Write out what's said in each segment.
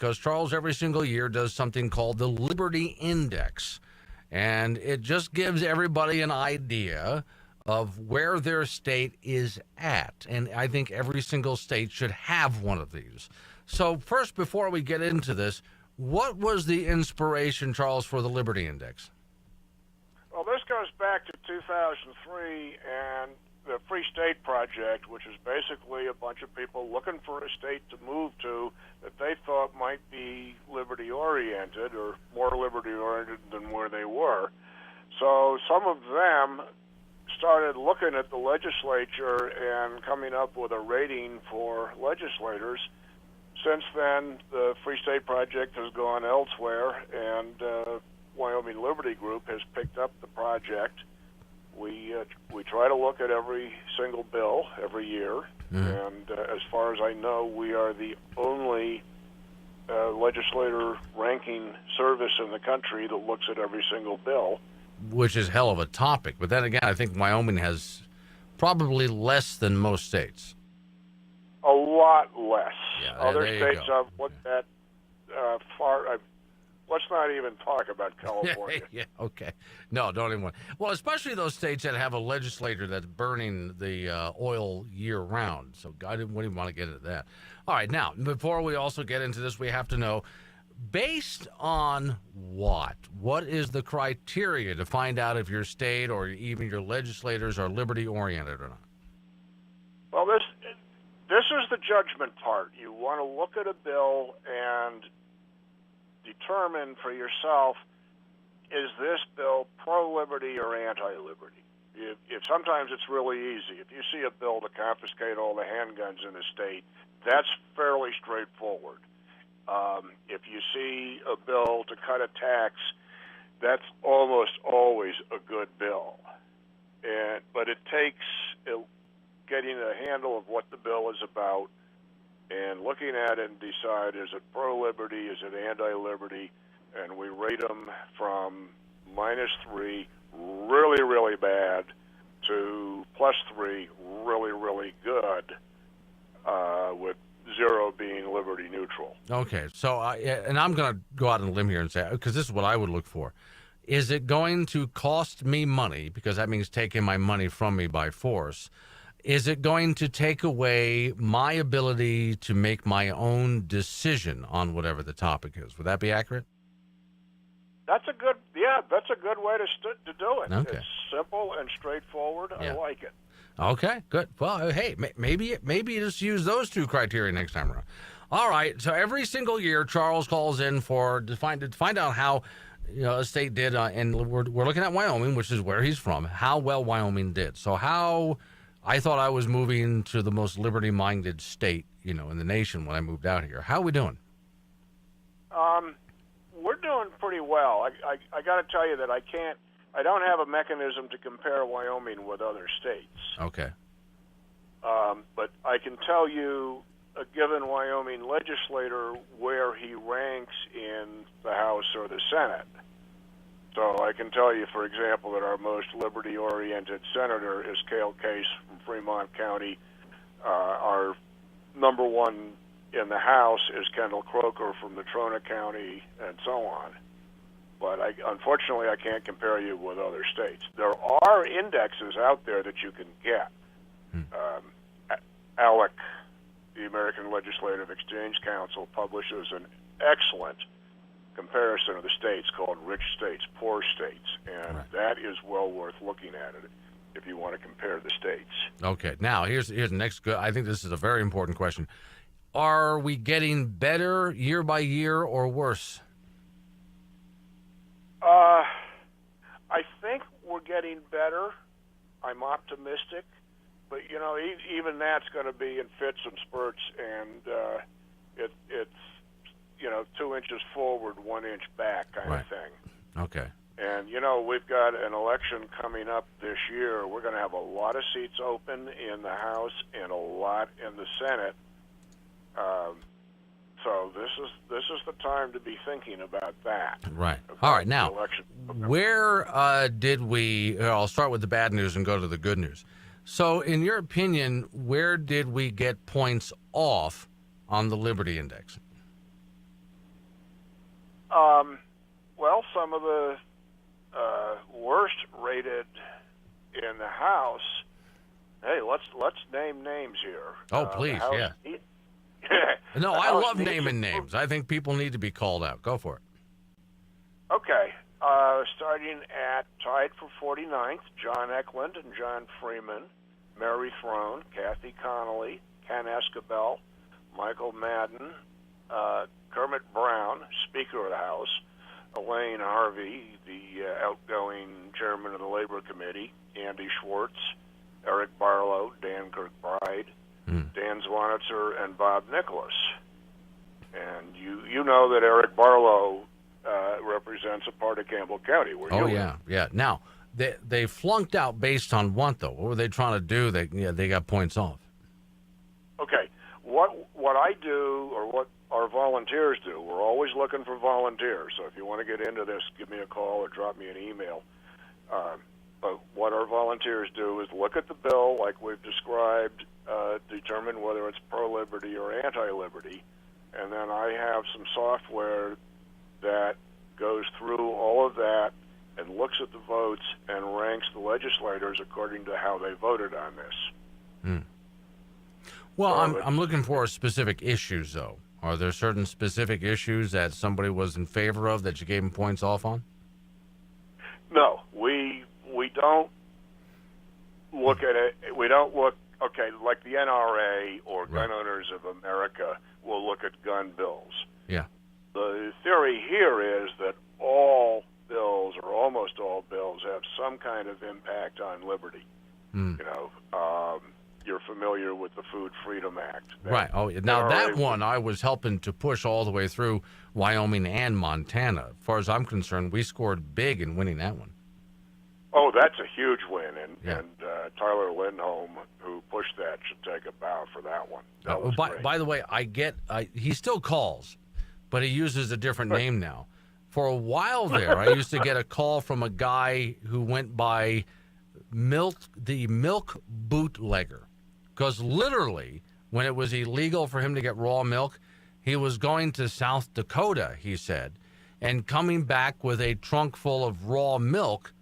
because Charles every single year does something called the Liberty Index. And it just gives everybody an idea of where their state is at. And I think every single state should have one of these. So first, before we get into this, what was the inspiration, Charles, for the Liberty Index? Well, this goes back to 2003 and the Free State Project, which is basically a bunch of people looking for a state to move to that they thought might be liberty-oriented or more liberty-oriented than where they were. So some of them started looking at the legislature and coming up with a rating for legislators. Since then, the Free State Project has gone elsewhere, and Wyoming Liberty Group has picked up the project. We try to look at every single bill every year, and as far as I know, we are the only legislator ranking service in the country that looks at every single bill. Which is hell of a topic. But then again, I think Wyoming has probably less than most states. A lot less. Yeah, other states I've looked at far. Let's not even talk about California. Yeah, okay. No, don't even want. Well, especially those states that have a legislator that's burning the oil year-round. So I wouldn't even want to get into that. All right, now, before we also get into this, we have to know, based on what? What is the criteria to find out if your state or even your legislators are liberty-oriented or not? Well, this is the judgment part. You want to look at a bill and determine for yourself, is this bill pro-liberty or anti-liberty? If sometimes it's really easy. If you see a bill to confiscate all the handguns in the state, that's fairly straightforward. If you see a bill to cut a tax, that's almost always a good bill. But it takes getting a handle of what the bill is about and looking at it and decide, is it pro-liberty, is it anti-liberty, and we rate them from -3, really, really bad, to +3, really, really good, with 0 being liberty neutral. Okay, so, and I'm going to go out on a limb here and say, because this is what I would look for. Is it going to cost me money, because that means taking my money from me by force? Is it going to take away my ability to make my own decision on whatever the topic is? Would that be accurate? That's a good way to do it. Okay. It's simple and straightforward. Yeah. I like it. Okay, good. Well, hey, maybe you just use those two criteria next time around. All right. So every single year, Charles calls in to find out how a state did, and we're looking at Wyoming, which is where he's from. How well Wyoming did. So I thought I was moving to the most liberty-minded state, in the nation when I moved out here. How are we doing? We're doing pretty well. I got to tell you that I don't have a mechanism to compare Wyoming with other states. Okay. But I can tell you a given Wyoming legislator where he ranks in the House or the Senate. So I can tell you, for example, that our most liberty-oriented senator is Cale Case from Fremont County. Our number one in the House is Kendall Croker from Natrona County, and so on. But unfortunately, I can't compare you with other states. There are indexes out there that you can get. ALEC, the American Legislative Exchange Council, publishes an excellent comparison of the states called Rich States, Poor States, and that is well worth looking at it if you want to compare the states. Okay, now here's the next good. I think this is a very important question. Are we getting better year by year or worse? I think we're getting better. I'm optimistic, but even that's going to be in fits and spurts, and it's 2 inches forward, 1 inch back kind of thing. Okay. And, we've got an election coming up this year. We're going to have a lot of seats open in the House and a lot in the Senate. So this is the time to be thinking about that. Right. All right. Now, where did we – I'll start with the bad news and go to the good news. So in your opinion, where did we get points off on the Liberty Index? Well, some of the worst rated in the House. Hey, let's name names here. Oh, please, yeah. No, I love naming names. I think people need to be called out. Go for it. Okay. Starting at tied for 49th, John Eklund and John Freeman, Mary Throne, Kathy Connolly, Ken Escabel, Michael Madden, Kermit Brown, Speaker of the House, Elaine Harvey, the outgoing chairman of the Labor Committee, Andy Schwartz, Eric Barlow, Dan Kirkbride, Dan Zwanitzer, and Bob Nicholas. And you know that Eric Barlow represents a part of Campbell County. Oh, yeah, yeah. Now, they flunked out based on what, though? What were they trying to do? They got points off. Okay. What I do, or what our volunteers do, we're always looking for volunteers. So if you want to get into this, give me a call or drop me an email. But what our volunteers do is look at the bill like we've described, determine whether it's pro-liberty or anti-liberty, and then I have some software that goes through all of that and looks at the votes and ranks the legislators according to how they voted on this. Well, I'm looking for specific issues, though. Are there certain specific issues that somebody was in favor of that you gave them points off on? No, we don't look at it. We don't look, okay, like the NRA or Gun Owners of America will look at gun bills. Yeah. The theory here is that all bills, or almost all bills, have some kind of impact on liberty. You know, you're familiar with the Food Freedom Act. Right. Oh, now that one I was helping to push all the way through Wyoming and Montana. As far as I'm concerned, we scored big in winning that one. Oh, that's a huge win, and Tyler Lindholm, who pushed that, should take a bow for that one. That was great. By the way, he still calls, but he uses a different name now. For a while there, I used to get a call from a guy who went by the milk bootlegger, because literally, when it was illegal for him to get raw milk, he was going to South Dakota, he said, and coming back with a trunk full of raw milk,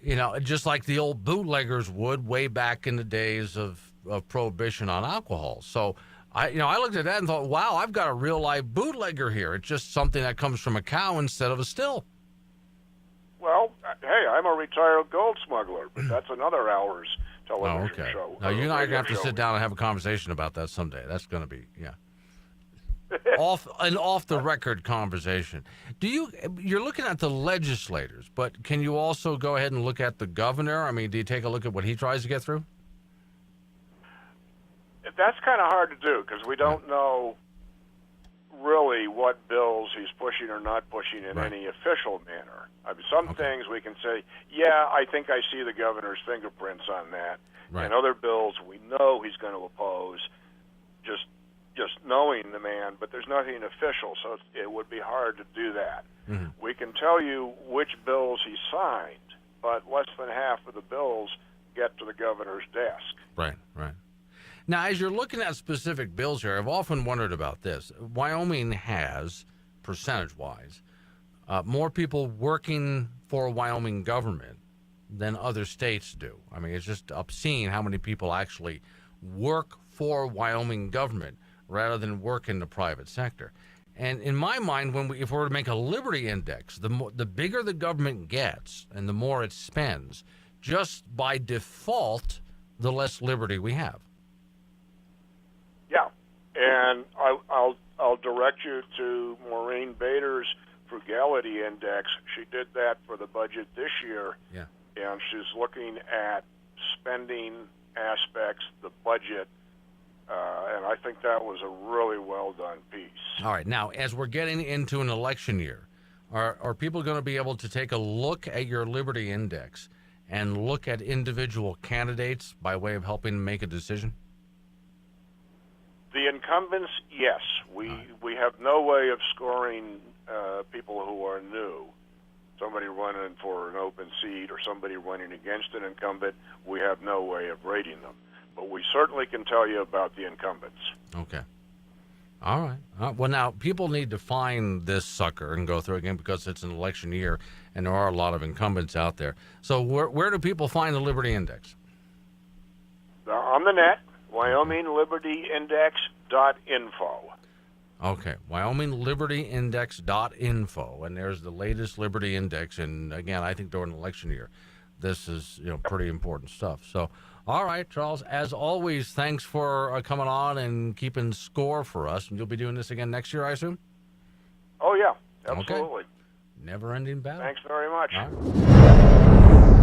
you know, just like the old bootleggers would way back in the days of prohibition on alcohol. So I looked at that and thought, wow, I've got a real live bootlegger here. It's just something that comes from a cow instead of a still. Well, hey, I'm a retired gold smuggler, but that's another hour's television show. Now, you and I are going to have to sit down and have a conversation about that someday. That's going to be, off the record conversation. You're looking at the legislators, but can you also go ahead and look at the governor? I mean, do you take a look at what he tries to get through? That's kind of hard to do because we don't know really what bills he's pushing or not pushing in any official manner. I mean, some things we can say, yeah, I think I see the governor's fingerprints on that. Right. And other bills we know he's going to oppose, just knowing the man, but there's nothing official, so it would be hard to do that. We can tell you which bills he signed, but less than half of the bills get to the governor's desk. Right. Now, as you're looking at specific bills here, I've often wondered about this. Wyoming has, percentage-wise, more people working for Wyoming government than other states do. I mean, it's just obscene how many people actually work for Wyoming government rather than work in the private sector. And in my mind, if we were to make a liberty index, the bigger the government gets and the more it spends, just by default, the less liberty we have. Yeah, and I'll direct you to Maureen Bader's Frugality Index. She did that for the budget this year, and she's looking at spending aspects, the budget, and I think that was a really well-done piece. All right, now, as we're getting into an election year, are people going to be able to take a look at your Liberty Index and look at individual candidates by way of helping make a decision? The incumbents, yes. We have no way of scoring people who are new. Somebody running for an open seat or somebody running against an incumbent, we have no way of rating them. But we certainly can tell you about the incumbents. Okay. All right. Well, now people need to find this sucker and go through again because it's an election year, and there are a lot of incumbents out there. So where do people find the Liberty Index? On the net, WyomingLibertyIndex.info. Okay, WyomingLibertyIndex.info, and there's the latest Liberty Index. And again, I think during an election year, this is pretty important stuff. So, all right, Charles, as always, thanks for coming on and keeping score for us. And you'll be doing this again next year, I assume? Oh, yeah, absolutely. Okay. Never-ending battle. Thanks very much. All right.